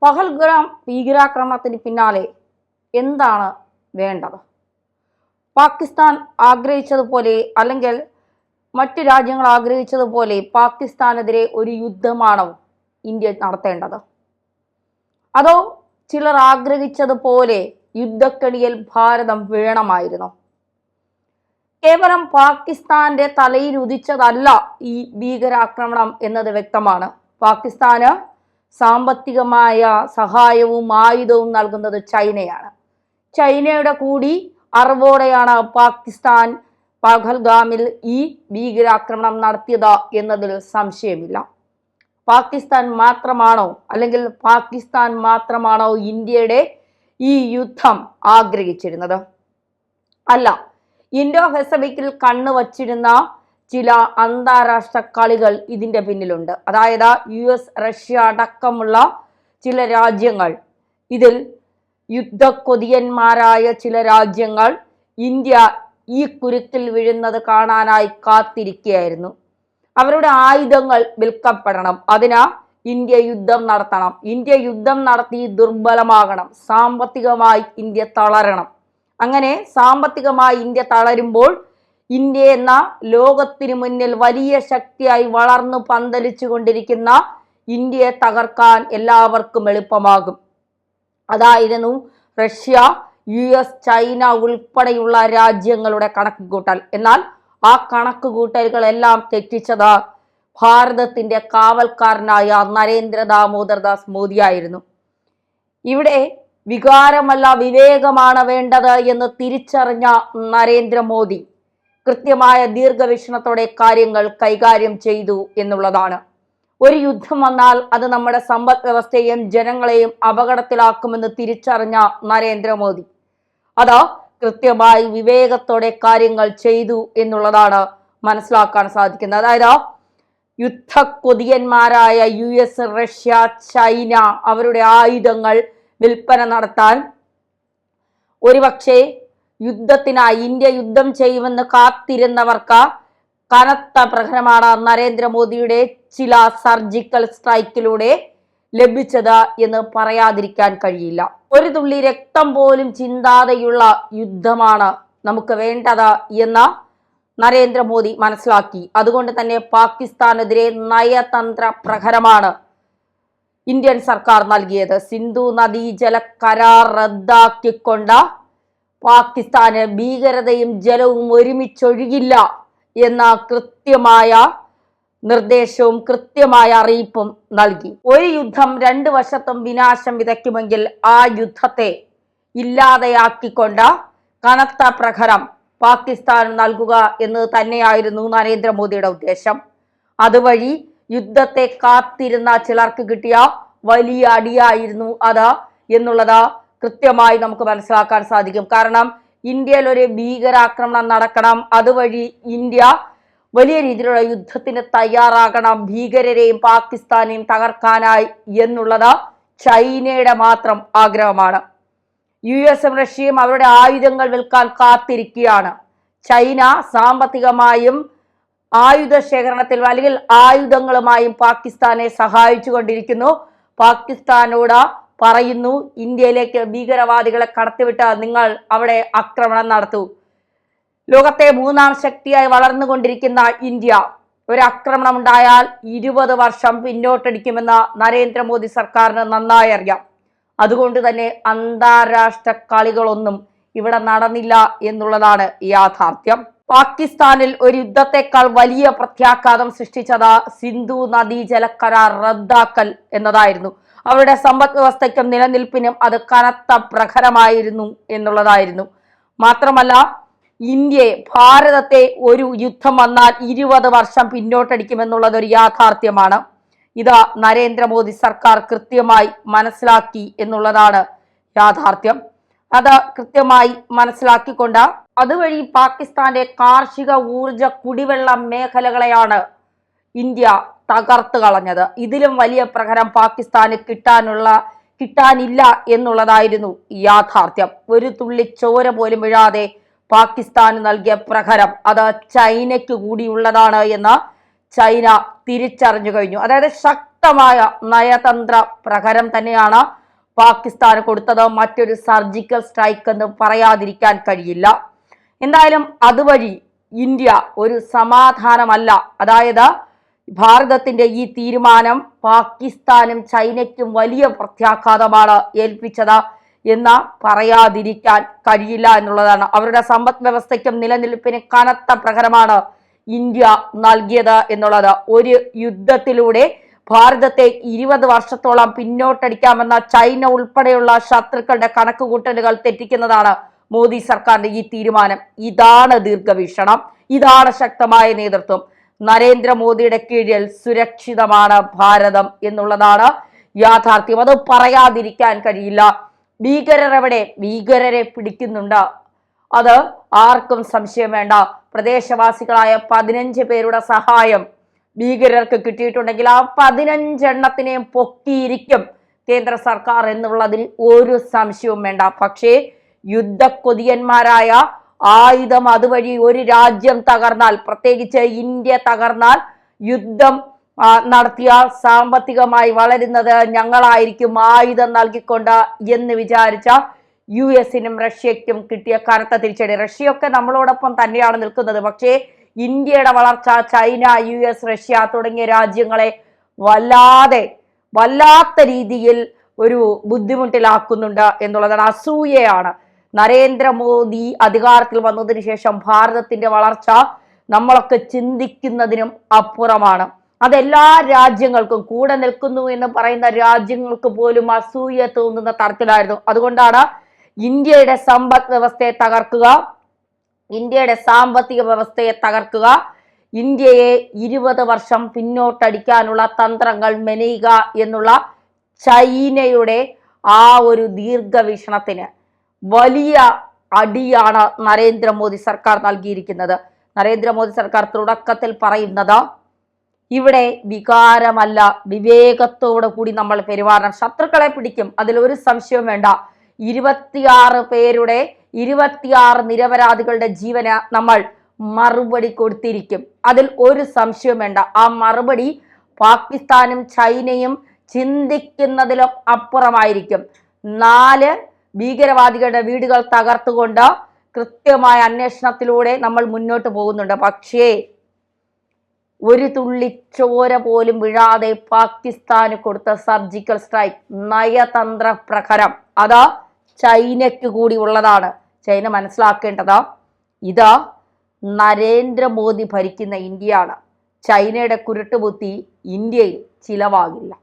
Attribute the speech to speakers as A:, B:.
A: പഹൽഗ്രാം ഭീകരാക്രമണത്തിന് പിന്നാലെ എന്താണ് വേണ്ടത്? പാകിസ്ഥാൻ ആഗ്രഹിച്ചതുപോലെ അല്ലെങ്കിൽ മറ്റു രാജ്യങ്ങൾ ആഗ്രഹിച്ചതുപോലെ പാകിസ്ഥാനെതിരെ ഒരു യുദ്ധമാണോ ഇന്ത്യ നടത്തേണ്ടത്? അതോ ചിലർ ആഗ്രഹിച്ചതുപോലെ യുദ്ധക്കെണിയിൽ ഭാരതം വീണമായിരുന്നു? കേവലം പാകിസ്ഥാന്റെ തലയിൽ ഉദിച്ചതല്ല ഈ ഭീകരാക്രമണം എന്നത് വ്യക്തമാണ്. പാകിസ്ഥാന് സാമ്പത്തികമായ സഹായവും ആയുധവും നൽകുന്നത് ചൈനയാണ്. ചൈനയുടെ കൂടി അറിവോടെയാണ് പാകിസ്ഥാൻ പഹൽഗാമിൽ ഈ ഭീകരാക്രമണം നടത്തിയത് എന്നതിൽ സംശയമില്ല. പാകിസ്ഥാൻ മാത്രമാണോ ഇന്ത്യയുടെ ഈ യുദ്ധം ആഗ്രഹിച്ചിരുന്നത്? അല്ല, ഇൻഡോ പസഫിക്കിൽ കണ്ണുവച്ചിരുന്ന ചില അന്താരാഷ്ട്ര കളികൾ ഇതിന്റെ പിന്നിലുണ്ട്. അതായത് US, റഷ്യ അടക്കമുള്ള ചില രാജ്യങ്ങൾ, ഇതിൽ യുദ്ധക്കൊതിയന്മാരായ ചില രാജ്യങ്ങൾ ഇന്ത്യ ഈ കുരുക്കിൽ വീഴുന്നത് കാണാനായി കാത്തിരിക്കുകയായിരുന്നു. അവരുടെ ആയുധങ്ങൾ വിൽക്കപ്പെടണം, അതിന് ഇന്ത്യ യുദ്ധം നടത്തണം. ഇന്ത്യ യുദ്ധം നടത്തി ദുർബലമാകണം, സാമ്പത്തികമായി ഇന്ത്യ തളരണം. അങ്ങനെ സാമ്പത്തികമായി ഇന്ത്യ തളരുമ്പോൾ ഇന്ത്യ എന്ന ലോകത്തിനു മുന്നിൽ വലിയ ശക്തിയായി വളർന്നു പന്തലിച്ചു കൊണ്ടിരിക്കുന്ന ഇന്ത്യയെ തകർക്കാൻ എല്ലാവർക്കും എളുപ്പമാകും. അതായിരുന്നു റഷ്യ, US, ചൈന ഉൾപ്പെടെയുള്ള രാജ്യങ്ങളുടെ കണക്കുകൂട്ടൽ. എന്നാൽ ആ കണക്കുകൂട്ടലുകളെല്ലാം തെറ്റിച്ചത് ഭാരതത്തിന്റെ കാവൽക്കാരനായ നരേന്ദ്ര ദാമോദർ ദാസ് മോദിയായിരുന്നു. ഇവിടെ വികാരമല്ല വിവേകമാണ് വേണ്ടത് എന്ന് തിരിച്ചറിഞ്ഞ നരേന്ദ്രമോദി കൃത്യമായ ദീർഘവീക്ഷണത്തോടെ കാര്യങ്ങൾ കൈകാര്യം ചെയ്തു എന്നുള്ളതാണ്. ഒരു യുദ്ധം വന്നാൽ അത് നമ്മുടെ സമ്പദ് വ്യവസ്ഥയെയും ജനങ്ങളെയും അപകടത്തിലാക്കുമെന്ന് തിരിച്ചറിഞ്ഞ നരേന്ദ്രമോദി അത് കൃത്യമായി വിവേകത്തോടെ കാര്യങ്ങൾ ചെയ്തു എന്നുള്ളതാണ് മനസ്സിലാക്കാൻ സാധിക്കുന്നത്. അതായത് യുദ്ധക്കൊതിയന്മാരായ US, റഷ്യ, ചൈന അവരുടെ ആയുധങ്ങൾ വിൽപ്പന നടത്താൻ ഒരുപക്ഷെ യുദ്ധത്തിനായി ഇന്ത്യ യുദ്ധം ചെയ്യുമെന്ന് കാത്തിരുന്നവർക്ക് കനത്ത പ്രഹരമാണ് നരേന്ദ്രമോദിയുടെ ചില സർജിക്കൽ സ്ട്രൈക്കിലൂടെ ലഭിച്ചത് എന്ന് പറയാതിരിക്കാൻ കഴിയില്ല. ഒരു തുള്ളി രക്തം പോലും ചിന്താതെയുള്ള യുദ്ധമാണ് നമുക്ക് വേണ്ടത് എന്ന് നരേന്ദ്രമോദി മനസ്സിലാക്കി. അതുകൊണ്ട് തന്നെ പാകിസ്ഥാനെതിരെ നയതന്ത്ര പ്രഹരമാണ് ഇന്ത്യൻ സർക്കാർ നൽകിയത്. സിന്ധു നദീജല കരാർ റദ്ദാക്കിക്കൊണ്ട് പാകിസ്ഥാന് ഭീകരതയും ജലവും ഒരുമിച്ചൊഴുകില്ല എന്ന കൃത്യമായ നിർദ്ദേശവും കൃത്യമായ അറിയിപ്പും നൽകി. ഒരു യുദ്ധം രണ്ട് വശത്തും വിനാശം വിതയ്ക്കുമെങ്കിൽ ആ യുദ്ധത്തെ ഇല്ലാതെയാക്കിക്കൊണ്ട് കനത്ത പ്രഹരം പാകിസ്ഥാൻ നൽകുക എന്ന് തന്നെയായിരുന്നു നരേന്ദ്രമോദിയുടെ ഉദ്ദേശം. അതുവഴി യുദ്ധത്തെ കാത്തിരുന്ന ചിലർക്ക് കിട്ടിയ വലിയ അടിയായിരുന്നു അത് എന്നുള്ളത് കൃത്യമായി നമുക്ക് മനസ്സിലാക്കാൻ സാധിക്കും. കാരണം ഇന്ത്യയിൽ ഒരു ഭീകരാക്രമണം നടക്കണം, അതുവഴി ഇന്ത്യ വലിയ രീതിയിലുള്ള യുദ്ധത്തിന് തയ്യാറാകണം, ഭീകരരെയും പാകിസ്ഥാനെയും തകർക്കാനായി എന്നുള്ളത് ചൈനയുടെ മാത്രം ആഗ്രഹമാണ്. US-ഉം റഷ്യയും അവരുടെ ആയുധങ്ങൾ വിൽക്കാൻ കാത്തിരിക്കുകയാണ്. ചൈന സാമ്പത്തികമായും ആയുധ ശേഖരണത്തിൽ അല്ലെങ്കിൽ ആയുധങ്ങളുമായും പാകിസ്ഥാനെ സഹായിച്ചു കൊണ്ടിരിക്കുന്നു. പാകിസ്ഥാനോട് പറയുന്നു, ഇന്ത്യയിലേക്ക് ഭീകരവാദികളെ കടത്തിവിട്ട് നിങ്ങൾ അവിടെ ആക്രമണം നടത്തൂ. ലോകത്തെ 3ാം ശക്തിയായി വളർന്നുകൊണ്ടിരിക്കുന്ന ഇന്ത്യ ഒരു ആക്രമണം ഉണ്ടായാൽ 20 വർഷം പിന്നോട്ടടിക്കുമെന്ന് നരേന്ദ്രമോദി സർക്കാരിന് നന്നായി അറിയാം. അതുകൊണ്ട് തന്നെ അന്താരാഷ്ട്ര കളികളൊന്നും ഇവിടെ നടന്നില്ല എന്നുള്ളതാണ് യാഥാർത്ഥ്യം. പാകിസ്ഥാനിൽ ഒരു യുദ്ധത്തെക്കാൾ വലിയ പ്രത്യാഘാതം സൃഷ്ടിച്ചത് സിന്ധു നദീജല കരാർ റദ്ദാക്കൽ എന്നതായിരുന്നു. അവരുടെ സമ്പദ് വ്യവസ്ഥയ്ക്കും നിലനിൽപ്പിനും അത് കനത്ത പ്രഹരമായിരുന്നു എന്നുള്ളതായിരുന്നു. മാത്രമല്ല, ഭാരതത്തെ ഒരു യുദ്ധം വന്നാൽ 20 വർഷം പിന്നോട്ടടിക്കുമെന്നുള്ളത് ഒരു യാഥാർത്ഥ്യമാണ്. ഇത് നരേന്ദ്രമോദി സർക്കാർ കൃത്യമായി മനസ്സിലാക്കി എന്നുള്ളതാണ് യാഥാർത്ഥ്യം. അത് കൃത്യമായി മനസ്സിലാക്കിക്കൊണ്ട് അതുവഴി പാകിസ്ഥാന്റെ കാർഷിക, ഊർജ, കുടിവെള്ള മേഖലകളെയാണ് ഇന്ത്യ തകർത്ത് കളഞ്ഞത്. ഇതിലും വലിയ പ്രഹരം പാകിസ്ഥാന് കിട്ടാനില്ല എന്നുള്ളതായിരുന്നു യാഥാർത്ഥ്യം. ഒരു തുള്ളി ചോര പോലും വീഴാതെ പാകിസ്ഥാന് നൽകിയ പ്രഹരം അത് ചൈനയ്ക്ക് കൂടിയുള്ളതാണ് എന്ന് ചൈന തിരിച്ചറിഞ്ഞു കഴിഞ്ഞു. അതായത് ശക്തമായ നയതന്ത്ര പ്രഹരം തന്നെയാണ് പാകിസ്ഥാന് കൊടുത്തത്. മറ്റൊരു സർജിക്കൽ സ്ട്രൈക്ക് എന്ന് പറയാതിരിക്കാൻ കഴിയില്ല. എന്തായാലും അതുവഴി ഇന്ത്യ ഒരു സമാധാനമല്ല, അതായത് ഭാരതത്തിന്റെ ഈ തീരുമാനം പാകിസ്ഥാനും ചൈനയ്ക്കും വലിയ പ്രത്യാഘാതമാണ് ഏൽപ്പിച്ചത് എന്ന് പറയാതിരിക്കാൻ കഴിയില്ല എന്നുള്ളതാണ്. അവരുടെ സമ്പദ് വ്യവസ്ഥയ്ക്കും നിലനിൽപ്പിന് കനത്ത പ്രഹരമാണ് ഇന്ത്യ നൽകിയത് എന്നുള്ളത്. ഒരു യുദ്ധത്തിലൂടെ ഭാരതത്തെ 20 വർഷത്തോളം പിന്നോട്ടടിക്കാമെന്ന ചൈന ഉൾപ്പെടെയുള്ള ശത്രുക്കളുടെ കണക്കുകൂട്ടലുകൾ തെറ്റിക്കുന്നതാണ് മോദി സർക്കാരിന്റെ ഈ തീരുമാനം. ഇതാണ് ദീർഘവീക്ഷണം, ഇതാണ് ശക്തമായ നേതൃത്വം. നരേന്ദ്രമോദിയുടെ കീഴിൽ സുരക്ഷിതമാണ് ഭാരതം എന്നുള്ളതാണ് യാഥാർത്ഥ്യം. അത് പറയാതിരിക്കാൻ കഴിയില്ല. ഭീകരർ എവിടെ? ഭീകരരെ പിടിക്കുന്നുണ്ട്, അത് ആർക്കും സംശയം വേണ്ട. പ്രദേശവാസികളായ 15 പേരുടെ സഹായം ഭീകരർക്ക് കിട്ടിയിട്ടുണ്ടെങ്കിൽ ആ 15 എണ്ണത്തിനെയും പൊക്കിയിരിക്കും കേന്ദ്ര സർക്കാർ എന്നുള്ളതിൽ ഒരു സംശയവും വേണ്ട. പക്ഷേ യുദ്ധക്കൊതിയന്മാരായ ആയുധം അതുവഴി ഒരു രാജ്യം തകർന്നാൽ, പ്രത്യേകിച്ച് ഇന്ത്യ തകർന്നാൽ, യുദ്ധം നടത്തിയാൽ സാമ്പത്തികമായി വളരുന്നത് ഞങ്ങളായിരിക്കും ആയുധം നൽകിക്കൊണ്ട് എന്ന് വിചാരിച്ച US-നും റഷ്യയ്ക്കും കിട്ടിയ കനത്ത തിരിച്ചടി. റഷ്യയൊക്കെ നമ്മളോടൊപ്പം തന്നെയാണ് നിൽക്കുന്നത്. പക്ഷേ ഇന്ത്യയുടെ വളർച്ച ചൈന, US, റഷ്യ തുടങ്ങിയ രാജ്യങ്ങളെ വല്ലാത്ത രീതിയിൽ ഒരു ബുദ്ധിമുട്ടിലാക്കുന്നുണ്ട് എന്നുള്ളതാണ്. അസൂയയാണ്. നരേന്ദ്രമോദി അധികാരത്തിൽ വന്നതിന് ശേഷം ഭാരതത്തിന്റെ വളർച്ച നമ്മളൊക്കെ ചിന്തിക്കുന്നതിനും അപ്പുറമാണ്. അതെല്ലാ രാജ്യങ്ങൾക്കും, കൂടെ നിൽക്കുന്നു എന്ന് പറയുന്ന രാജ്യങ്ങൾക്ക് പോലും അസൂയ തോന്നുന്ന തരത്തിലായിരുന്നു. അതുകൊണ്ടാണ് ഇന്ത്യയുടെ സമ്പദ് വ്യവസ്ഥയെ തകർക്കുക, ഇന്ത്യയുടെ സാമ്പത്തിക വ്യവസ്ഥയെ തകർക്കുക, ഇന്ത്യയെ 20 വർഷം പിന്നോട്ടടിക്കാനുള്ള തന്ത്രങ്ങൾ മെനയുക എന്നുള്ള ചൈനയുടെ ആ ഒരു ദീർഘവീക്ഷണത്തിന് വലിയ അടിയാണ് നരേന്ദ്രമോദി സർക്കാർ നൽകിയിരിക്കുന്നത്. നരേന്ദ്രമോദി സർക്കാർ തുടക്കത്തിൽ പറയുന്നത് ഇവിടെ വികാരമല്ല, വിവേകത്തോടു കൂടി നമ്മൾ പെരുമാറണം. ശത്രുക്കളെ പിടിക്കും, അതിലൊരു സംശയവും വേണ്ട. 26 പേരുടെ 26 നിരപരാധികളുടെ ജീവന് നമ്മൾ മറുപടി കൊടുത്തിരിക്കും, അതിൽ ഒരു സംശയവും വേണ്ട. ആ മറുപടി പാകിസ്ഥാനും ചൈനയും ചിന്തിക്കുന്നതിലും അപ്പുറമായിരിക്കും. 4 ഭീകരവാദികളുടെ വീടുകൾ തകർത്തുകൊണ്ട് കൃത്യമായ അന്വേഷണത്തിലൂടെ നമ്മൾ മുന്നോട്ട് പോകുന്നുണ്ട്. പക്ഷേ ഒരു തുള്ളി ചോര പോലും വീഴാതെ പാകിസ്ഥാന് കൊടുത്ത സർജിക്കൽ സ്ട്രൈക്ക്, നയതന്ത്ര പ്രഹരം, അത് ചൈനയ്ക്ക് കൂടി ഉള്ളതാണ്. ചൈന മനസ്സിലാക്കേണ്ടത് ഇത് നരേന്ദ്രമോദി ഭരിക്കുന്ന ഇന്ത്യയാണ്. ചൈനയുടെ കുരുട്ടുബുദ്ധി ഇന്ത്യയിൽ ചിലവാകില്ല.